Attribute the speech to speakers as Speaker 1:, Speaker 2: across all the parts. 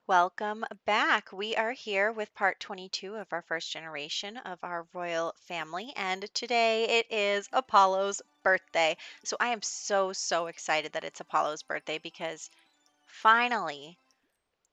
Speaker 1: Welcome back. We are here with part 22 of our first generation of our royal family, and today it is Apollo's birthday. So I am so excited that it's Apollo's birthday because finally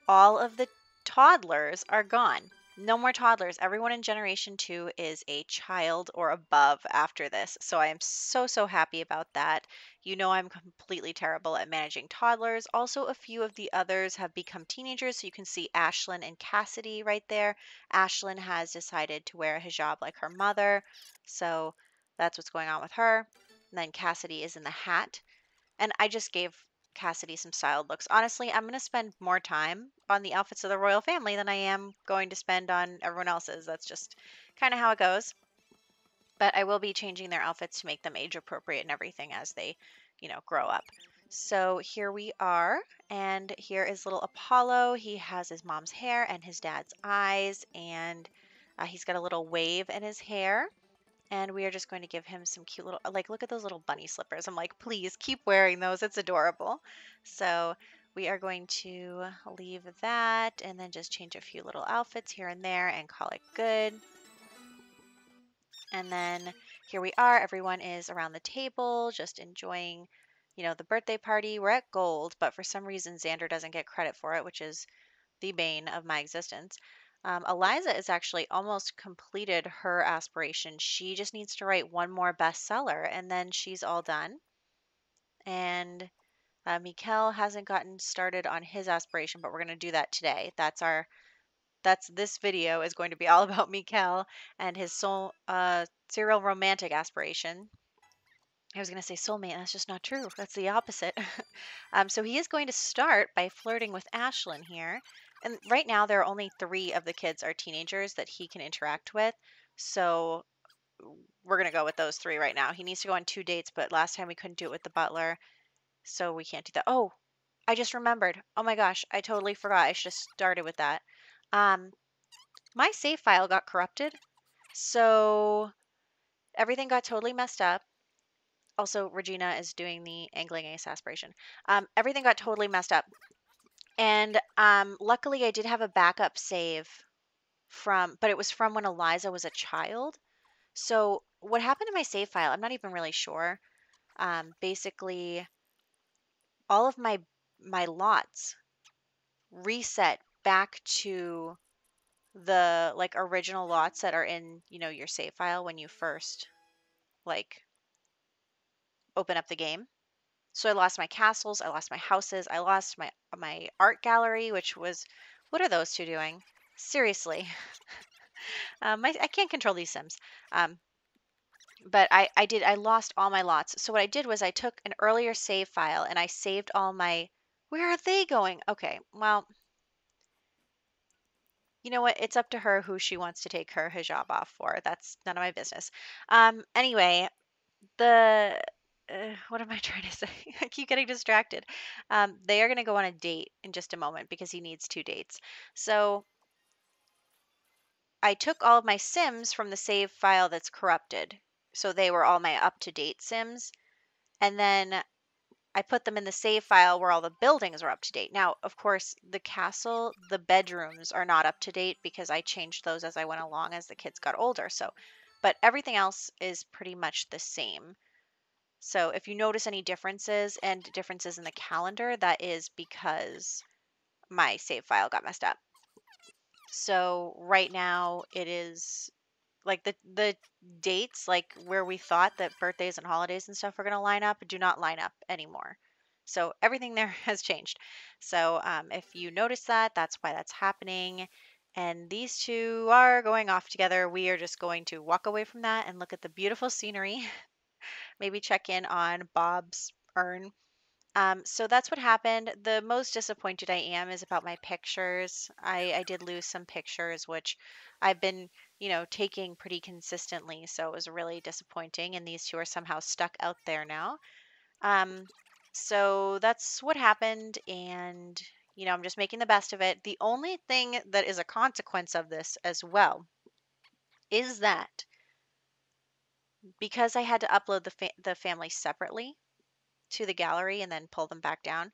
Speaker 1: all of the toddlers are gone. No more toddlers. Everyone in Generation 2 is a child or above after this. So I am so happy about that. You know, I'm completely terrible at managing toddlers. Also, a few of the others have become teenagers. So you can see Ashlyn and Cassidy right there. Ashlyn has decided to wear a hijab like her mother. So that's what's going on with her. And then Cassidy is in the hat. And I just gave Cassidy some styled looks. Honestly, I'm going to spend more time on the outfits of the royal family than I am going to spend on everyone else's. That's just kind of how it goes. But I will be changing their outfits to make them age appropriate and everything as they, grow up. So here we are, and here is little Apollo. He has his mom's hair and his dad's eyes, and he's got a little wave in his hair. And we are just going to give him some cute little, like, look at those little bunny slippers. I'm like, please keep wearing those. It's adorable. So we are going to leave that and then just change a few little outfits here and there and call it good. And then here we are. Everyone is around the table, just enjoying, the birthday party. We're at gold, but for some reason, Xander doesn't get credit for it, which is the bane of my existence. Eliza has actually almost completed her aspiration. She just needs to write one more bestseller and then she's all done. And Mikel hasn't gotten started on his aspiration, but we're going to do that today. This video is going to be all about Mikel and his serial romantic aspiration. I was going to say soulmate, that's just not true. That's the opposite. So he is going to start by flirting with Ashlyn here. And right now, there are only 3 of the kids are teenagers that he can interact with. So we're going to go with those 3 right now. He needs to go on 2 dates, but last time we couldn't do it with the butler. So we can't do that. Oh, I just remembered. Oh my gosh, I totally forgot. I should have started with that. Um, my save file got corrupted. So everything got totally messed up. Also, Regina is doing the angling ace aspiration. Everything got totally messed up. And luckily, I did have a backup save but it was from when Eliza was a child. So what happened to my save file? I'm not even really sure. Basically, all of my lots reset back to the like original lots that are in your save file when you first like open up the game. So I lost my castles, I lost my houses, I lost my art gallery, which was, what are those 2 doing? Seriously, I can't control these Sims. Um, but I lost all my lots. So what I did was I took an earlier save file and I saved all my. Where are they going? Okay, well, you know what? It's up to her who she wants to take her hijab off for. That's none of my business. Anyway, the what am I trying to say? I keep getting distracted. They are going to go on a date in just a moment because he needs 2 dates. So I took all of my Sims from the save file that's corrupted. So they were all my up-to-date Sims. And then I put them in the save file where all the buildings are up to date. Now, of course, the castle, the bedrooms are not up to date because I changed those as I went along as the kids got older. So, but everything else is pretty much the same. So if you notice any differences and differences in the calendar, that is because my save file got messed up. So right now it is like the dates, like where we thought that birthdays and holidays and stuff were going to line up, do not line up anymore. So everything there has changed. So if you notice that, that's why that's happening. And these 2 are going off together. We are just going to walk away from that and look at the beautiful scenery. Maybe check in on Bob's urn. So that's what happened. The most disappointed I am is about my pictures. I did lose some pictures, which I've been, taking pretty consistently. So it was really disappointing. And these 2 are somehow stuck out there now. Um, so that's what happened. And, I'm just making the best of it. The only thing that is a consequence of this as well is that because I had to upload the family separately to the gallery and then pull them back down,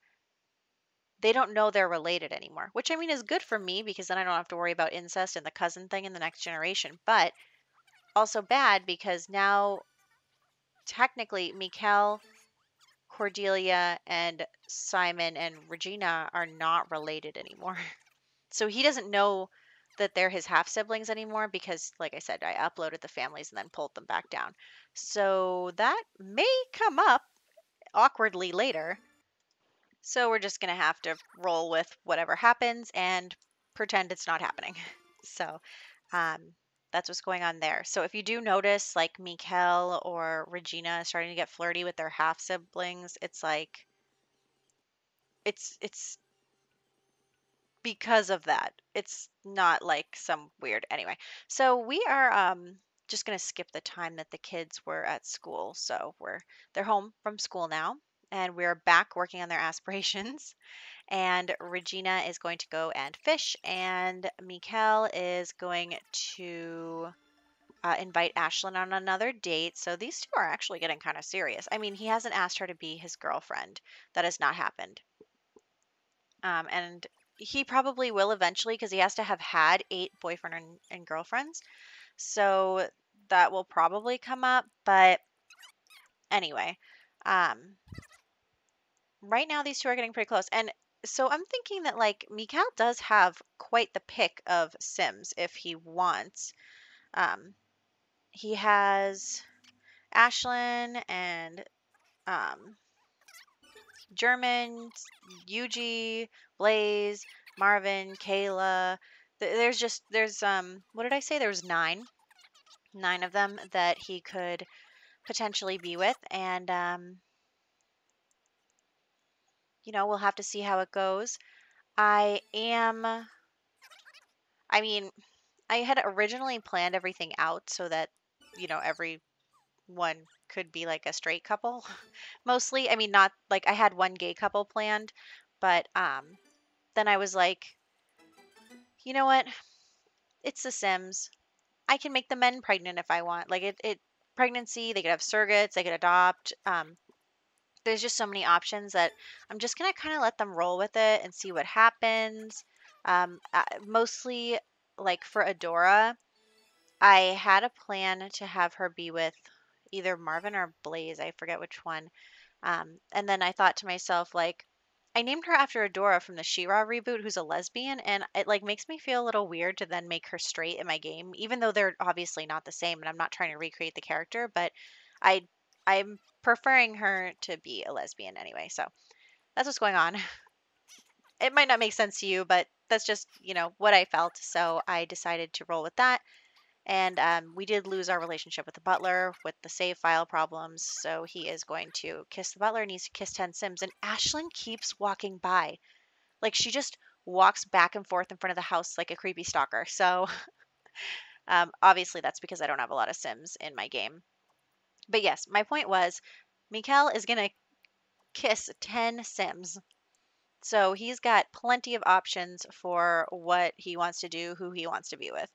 Speaker 1: they don't know they're related anymore, which I mean is good for me because then I don't have to worry about incest and the cousin thing in the next generation, but also bad because now technically Mikkel, Cordelia, and Simon and Regina are not related anymore. So he doesn't know that they're his half siblings anymore because, like I said, I uploaded the families and then pulled them back down. So that may come up awkwardly later. So we're just going to have to roll with whatever happens and pretend it's not happening. So um, that's what's going on there. So if you do notice like Mikkel or Regina starting to get flirty with their half siblings, it's like it's because of that. It's not like some weird anyway. So we are just going to skip the time that the kids were at school. So they're home from school now and we're back working on their aspirations. And Regina is going to go and fish, and Mikkel is going to invite Ashlyn on another date. So these two are actually getting kind of serious. I mean, he hasn't asked her to be his girlfriend. That has not happened. And he probably will eventually because he has to have had 8 boyfriends and girlfriends. So that will probably come up. But anyway, um, right now these two are getting pretty close. And so I'm thinking that like Mikhail does have quite the pick of Sims if he wants. Um, he has Ashlyn and um, German, Yuji, Blaze, Marvin, Kayla. There's what did I say? There's nine of them that he could potentially be with, and we'll have to see how it goes. I am. I mean, I had originally planned everything out so that everyone could be like a straight couple, mostly. I mean, not like I had one gay couple planned, but then I was like, you know what? It's The Sims. I can make the men pregnant if I want. Like pregnancy, they could have surrogates, they could adopt. There's just so many options that I'm just gonna kind of let them roll with it and see what happens. Mostly like for Adora, I had a plan to have her be with either Marvin or Blaze. I forget which one. And then I thought to myself, like, I named her after Adora from the She-Ra reboot, who's a lesbian, and it like makes me feel a little weird to then make her straight in my game, even though they're obviously not the same, and I'm not trying to recreate the character, but I I'm preferring her to be a lesbian anyway. So that's what's going on. It might not make sense to you, but that's just what I felt. So I decided to roll with that. And we did lose our relationship with the butler with the save file problems. So he is going to kiss the butler, needs to kiss 10 Sims. And Ashlyn keeps walking by. Like she just walks back and forth in front of the house like a creepy stalker. So obviously that's because I don't have a lot of Sims in my game. But yes, my point was Mikkel is going to kiss 10 Sims. So he's got plenty of options for what he wants to do, who he wants to be with.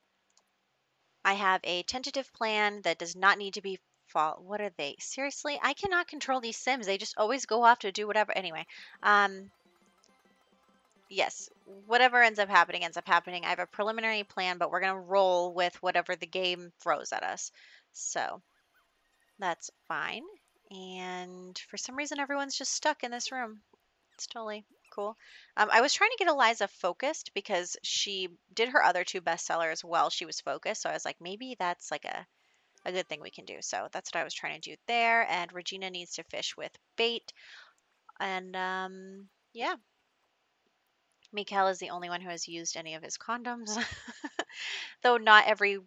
Speaker 1: I have a tentative plan that does not need to be fall. What are they? Seriously, I cannot control these Sims. They just always go off to do whatever. Anyway, yes, whatever ends up happening ends up happening. I have a preliminary plan, but we're gonna roll with whatever the game throws at us. So that's fine. And for some reason, everyone's just stuck in this room. It's totally cool. I was trying to get Eliza focused because she did her other 2 bestsellers while she was focused. So I was like, maybe that's like a good thing we can do. So that's what I was trying to do there. And Regina needs to fish with bait. And yeah, Mikhail is the only one who has used any of his condoms, though not every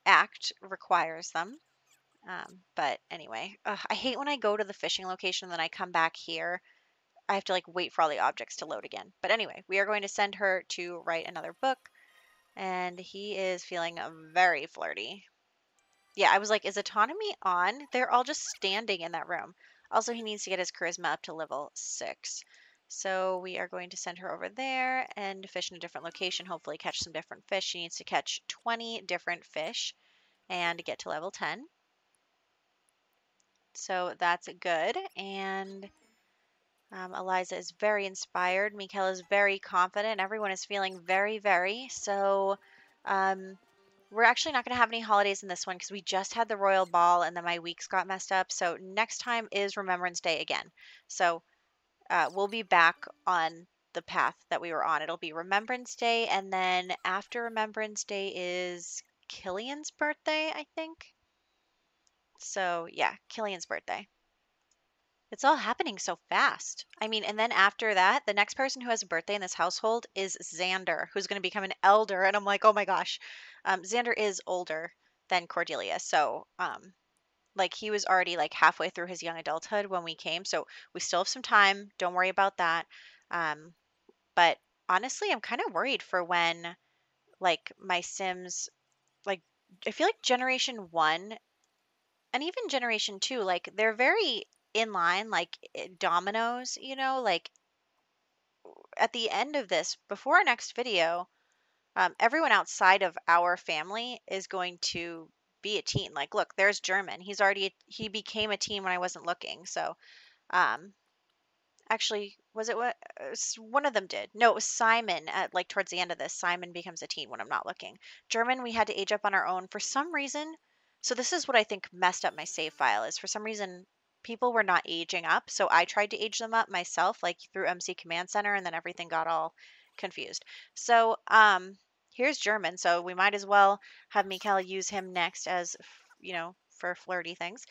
Speaker 1: act requires them. But anyway, I hate when I go to the fishing location and then I come back here. I have to like wait for all the objects to load again. But anyway, we are going to send her to write another book. And he is feeling very flirty. Yeah, I was like, is autonomy on? They're all just standing in that room. Also, he needs to get his charisma up to level 6. So we are going to send her over there and fish in a different location, hopefully catch some different fish. She needs to catch 20 different fish and get to level 10. So that's good. And Eliza is very inspired. Mikael is very confident. Everyone is feeling very, very. So, um, we're actually not going to have any holidays in this one because we just had the royal ball and then my weeks got messed up. So next time is Remembrance Day again. So we'll be back on the path that we were on. It'll be Remembrance Day, and then after Remembrance Day is Killian's birthday, I think. So yeah, Killian's birthday. It's all happening so fast. I mean, and then after that, the next person who has a birthday in this household is Xander, who's going to become an elder. And I'm like, oh my gosh, Xander is older than Cordelia. So, like he was already like halfway through his young adulthood when we came. So we still have some time. Don't worry about that. Um, but honestly, I'm kind of worried for when like my Sims, like I feel like Generation 1 and even Generation 2, like they're very in line, like dominoes, like at the end of this, before our next video, everyone outside of our family is going to be a teen. Like, look, there's German. He became a teen when I wasn't looking. So, um, actually, was it what one of them did? No, it was Simon. At like towards the end of this, Simon becomes a teen when I'm not looking. German, we had to age up on our own for some reason. So this is what I think messed up my save file is for some reason people were not aging up. So I tried to age them up myself, like through MC Command Center, and then everything got all confused. So here's German. So we might as well have Mikael use him next as for flirty things.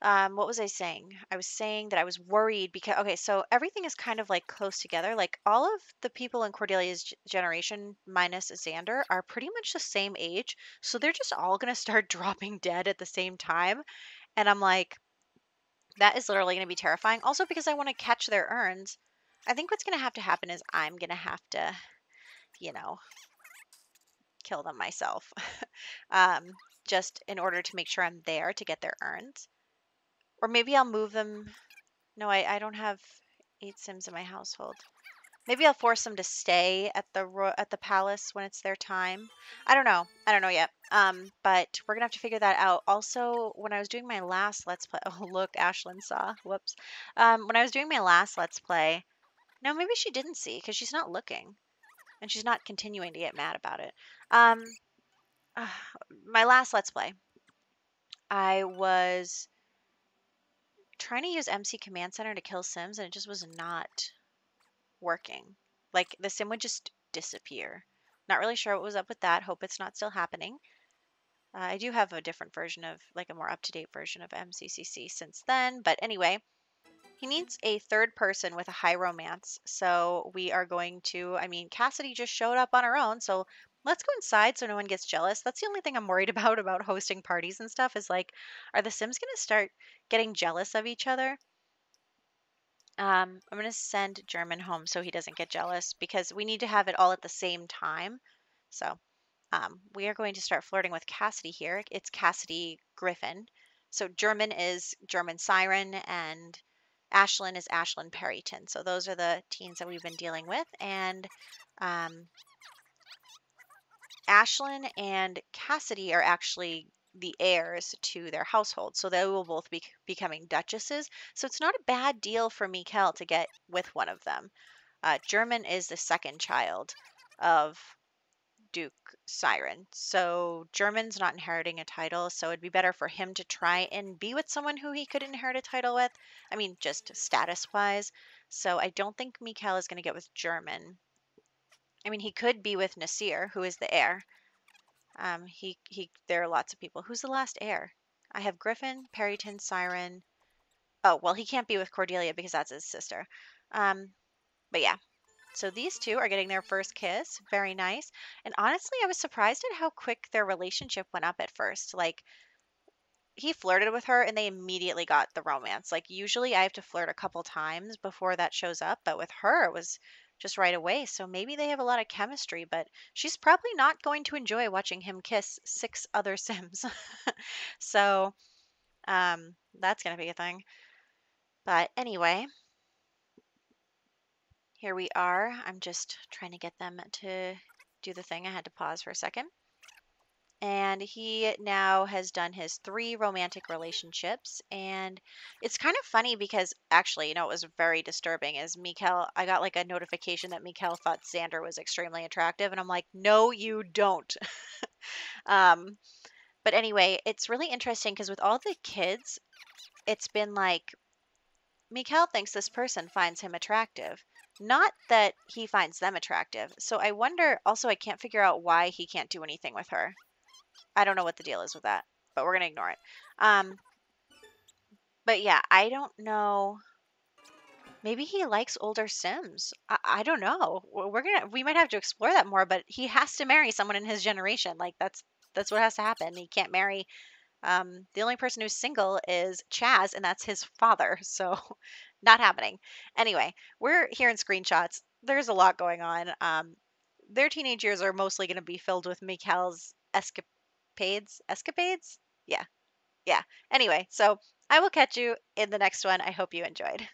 Speaker 1: What was I saying? I was saying that I was worried because, okay, so everything is kind of like close together. Like all of the people in Cordelia's generation, minus Xander, are pretty much the same age. So they're just all going to start dropping dead at the same time. And I'm like, that is literally going to be terrifying. Also, because I want to catch their urns, I think what's going to happen is I'm going to have to, you know, kill them myself. um, just in order to make sure I'm there to get their urns. Or maybe I'll move them. No, I don't have 8 Sims in my household. Maybe I'll force them to stay at the palace when it's their time. I don't know. I don't know yet. But we're gonna have to figure that out. Also, when I was doing my last Let's Play, oh look, Ashlyn saw. Whoops. When I was doing my last Let's Play, no, maybe she didn't see because she's not looking and she's not continuing to get mad about it. Um, uh, my last Let's Play, I was trying to use MC Command Center to kill Sims and it just was not working. Like the sim would just disappear. Not really sure what was up with that. Hope it's not still happening. I do have a different version of, like a more up to date version of MCCC since then. But anyway, he needs a third person with a high romance. So we are going to, I mean, Cassidy just showed up on her own. So let's go inside so no one gets jealous. That's the only thing I'm worried about hosting parties and stuff is like, are the Sims going to start getting jealous of each other? I'm going to send German home so he doesn't get jealous because we need to have it all at the same time. So we are going to start flirting with Cassidy here. It's Cassidy Griffin. So German is German Siren and Ashlyn is Ashlyn Perryton. So those are the teens that we've been dealing with. And um, Ashlyn and Cassidy are actually the heirs to their household. So they will both be becoming duchesses. So it's not a bad deal for Mikael to get with one of them. German is the second child of Duke Siren. So German's not inheriting a title. So it'd be better for him to try and be with someone who he could inherit a title with. I mean, just status wise. So I don't think Mikael is going to get with German. I mean, he could be with Nasir, who is the heir. There are lots of people. Who's the last heir? I have Griffin, Perryton, Siren. Oh, well, he can't be with Cordelia because that's his sister. But yeah, so these two are getting their first kiss. Very nice. And honestly, I was surprised at how quick their relationship went up at first. Like, he flirted with her and they immediately got the romance. Like, usually I have to flirt a couple times before that shows up, but with her, it was just right away. So maybe they have a lot of chemistry, but she's probably not going to enjoy watching him kiss 6 other Sims. So, that's going to be a thing. But anyway, here we are. I'm just trying to get them to do the thing. I had to pause for a second. and he now has done his 3 romantic relationships. And it's kind of funny because actually, it was very disturbing. Is Mikkel, I got like a notification that Mikkel thought Xander was extremely attractive, and I'm like, no, you don't. Um, but anyway, it's really interesting because with all the kids, it's been like Mikkel thinks this person finds him attractive, not that he finds them attractive. So I wonder also, I can't figure out why he can't do anything with her. I don't know what the deal is with that, but we're gonna ignore it. Um, but yeah, I don't know. Maybe he likes older Sims. I don't know. We might have to explore that more. But he has to marry someone in his generation. Like that's what has to happen. He can't marry. The only person who's single is Chaz, and that's his father. So not happening. Anyway, we're here in screenshots. There's a lot going on. Their teenage years are mostly going to be filled with Mikhail's escapades. Escapades? Yeah. Yeah. Anyway, so I will catch you in the next one. I hope you enjoyed.